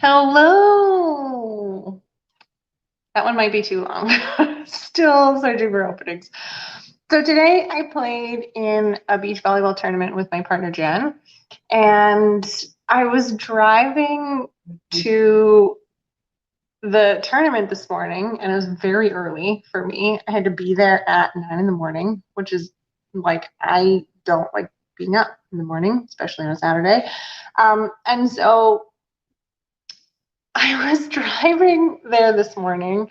Hello. That one might be too long. Still searching for openings. So today I played in a beach volleyball tournament with my partner Jen, and I was driving to the tournament this morning, and it was very early for me. I had to be there at 9 in the morning, which is like I don't like being up in the morning, especially on a Saturday. And so I was driving there this morning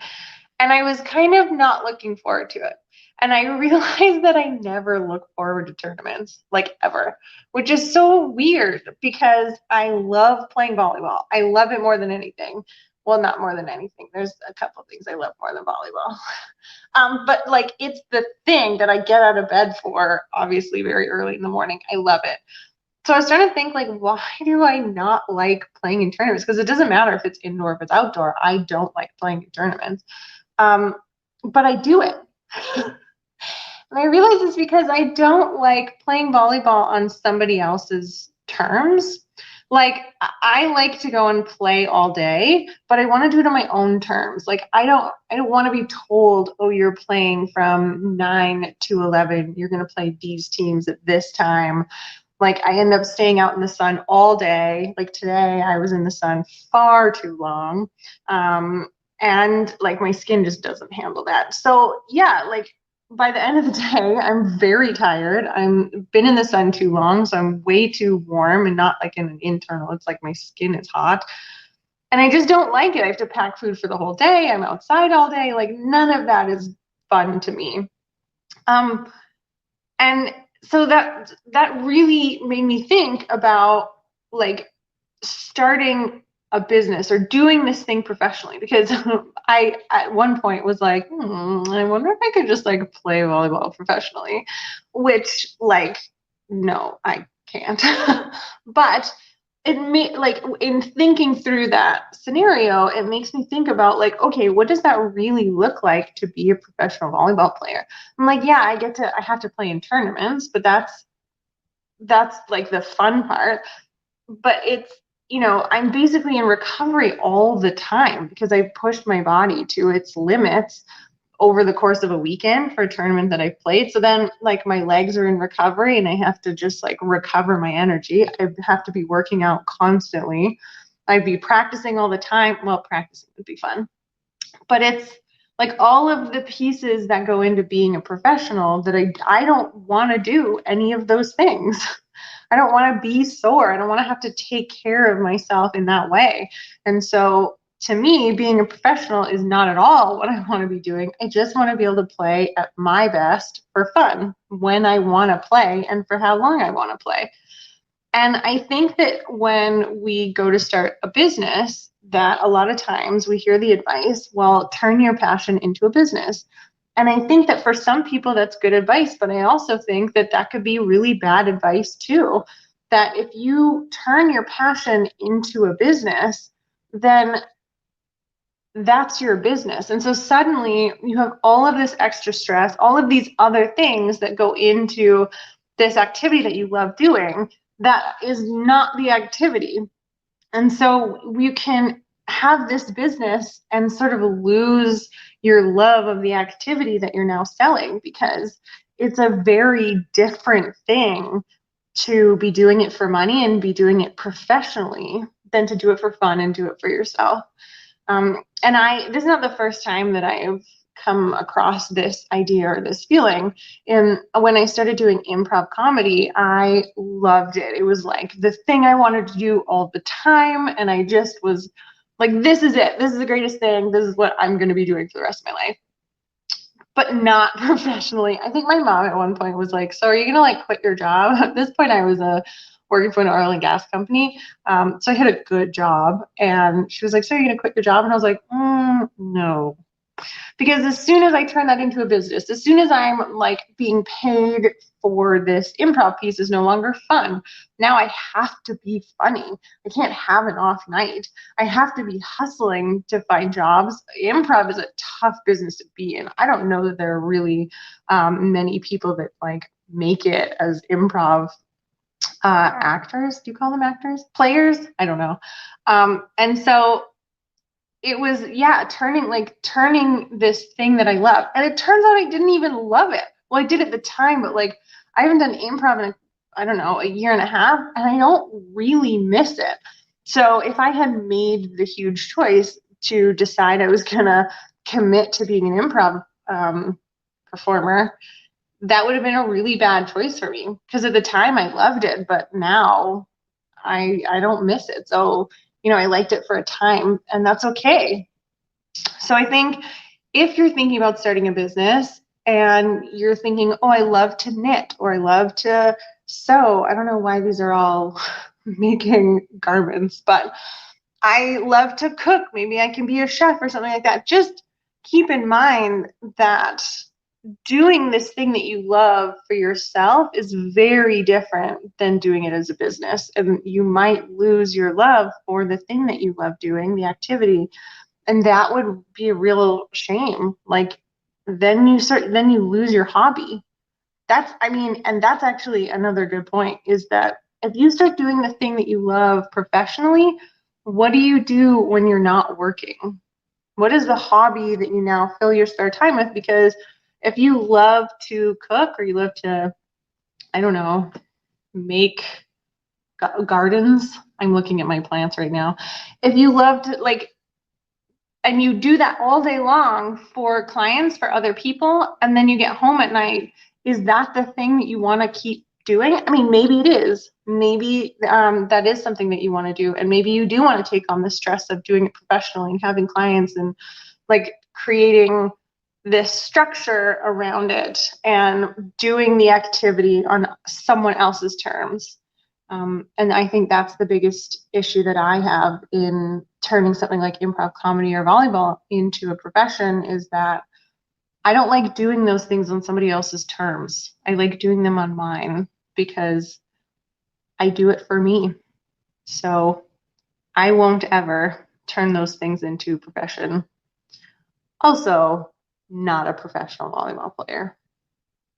and I was kind of not looking forward to it. And I realized that I never look forward to tournaments, like ever, which is so weird because I love playing volleyball. I love it more than anything. Well, not more than anything. There's a couple things I love more than volleyball. But like it's the thing that I get out of bed for, obviously, very early in the morning. I love it. So I was starting to think like, why do I not like playing in tournaments? Because it doesn't matter if it's indoor, if it's outdoor. I don't like playing in tournaments. Um, but I do it. And I realize it's because I don't like playing volleyball on somebody else's terms. Like I like to go and play all day, but I want to do it on my own terms. Like I don't want to be told, "Oh, you're playing from 9 to 11. You're going to play these teams at this time." Like I end up staying out in the sun all day. Like today I was in the sun far too long. Um, and like my skin just doesn't handle that. So yeah, like by the end of the day, I'm very tired. I'm been in the sun too long, so I'm way too warm and not like in an internal. It's like my skin is hot. And I just don't like it. I have to pack food for the whole day. I'm outside all day. Like none of that is fun to me. Um, and so that really made me think about like starting a business or doing this thing professionally because I at one point was like, I wonder if I could just like play volleyball professionally, which like no, I can't. But it may like in thinking through that scenario, it makes me think about like, okay, what does that really look like to be a professional volleyball player? I'm like, yeah, I have to play in tournaments, but that's like the fun part. But it's, I'm basically in recovery all the time because I pushed my body to its limits over the course of a weekend for a tournament that I played. So then like my legs are in recovery and I have to just like recover my energy. I have to be working out constantly. I'd be practicing all the time. Well, practicing would be fun, but it's like all of the pieces that go into being a professional that I don't want to do any of those things. I don't want to be sore. I don't want to have to take care of myself in that way. And so to me, being a professional is not at all what I want to be doing. I just want to be able to play at my best for fun when I want to play and for how long I want to play. And I think that when we go to start a business, that a lot of times we hear the advice, well, turn your passion into a business. And I think that for some people that's good advice, but I also think that that could be really bad advice too. That if you turn your passion into a business, then that's your business. And so suddenly you have all of this extra stress, all of these other things that go into this activity that you love doing that is not the activity. And so you can have this business and sort of lose your love of the activity that you're now selling because it's a very different thing to be doing it for money and be doing it professionally than to do it for fun and do it for yourself. And this is not the first time that I've come across this idea or this feeling. And when I started doing improv comedy, I loved it. It was like the thing I wanted to do all the time. And I just was like, this is it. This is the greatest thing. This is what I'm going to be doing for the rest of my life, but not professionally. I think my mom at one point was like, so are you going to like quit your job? At this point, I was working for an oil and gas company. So I had a good job. And she was like, so are you going to quit your job? And I was like, no. Because as soon as I turn that into a business, as soon as I'm like being paid for this improv piece is no longer fun. Now I have to be funny. I can't have an off night. I have to be hustling to find jobs. Improv is a tough business to be in. I don't know that there are really many people that like make it as improv actors. Do you call them actors? Players? I don't know. And so it was, yeah, turning this thing that I love. And it turns out I didn't even love it. Well, I did at the time, but like I haven't done improv in, I don't know, a year and a half, and I don't really miss it. So if I had made the huge choice to decide I was gonna commit to being an improv performer, that would have been a really bad choice for me, because at the time I loved it, but now I don't miss it. So, I liked it for a time, and that's okay. So I think if you're thinking about starting a business and you're thinking, oh, I love to knit or I love to sew. I don't know why these are all making garments, but I love to cook. Maybe I can be a chef or something like that. Just keep in mind that doing this thing that you love for yourself is very different than doing it as a business. And you might lose your love for the thing that you love doing, the activity. And that would be a real shame. Like then you lose your hobby. And that's actually another good point, is that if you start doing the thing that you love professionally, what do you do when you're not working? What is the hobby that you now fill your spare time with? Because if you love to cook or you love to, I don't know, make gardens, I'm looking at my plants right now. If you love to, like, and you do that all day long for clients, for other people, and then you get home at night, is that the thing that you want to keep doing? I mean, maybe it is. Maybe that is something that you want to do, and maybe you do want to take on the stress of doing it professionally and having clients and like creating this structure around it and doing the activity on someone else's terms. And I think that's the biggest issue that I have in turning something like improv comedy or volleyball into a profession, is that I don't like doing those things on somebody else's terms. I like doing them on mine because I do it for me. So I won't ever turn those things into a profession. Also, not a professional volleyball player.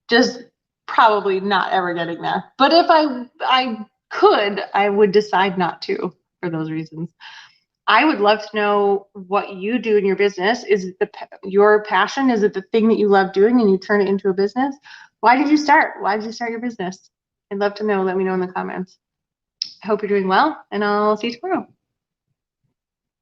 Just probably not ever getting there. But if I could, I would decide not to, for those reasons. I would love to know what you do in your business. Is it your passion? Is it the thing that you love doing and you turn it into a business? Why did you start? Why did you start your business? I'd love to know. Let me know in the comments. I hope you're doing well, and I'll see you tomorrow.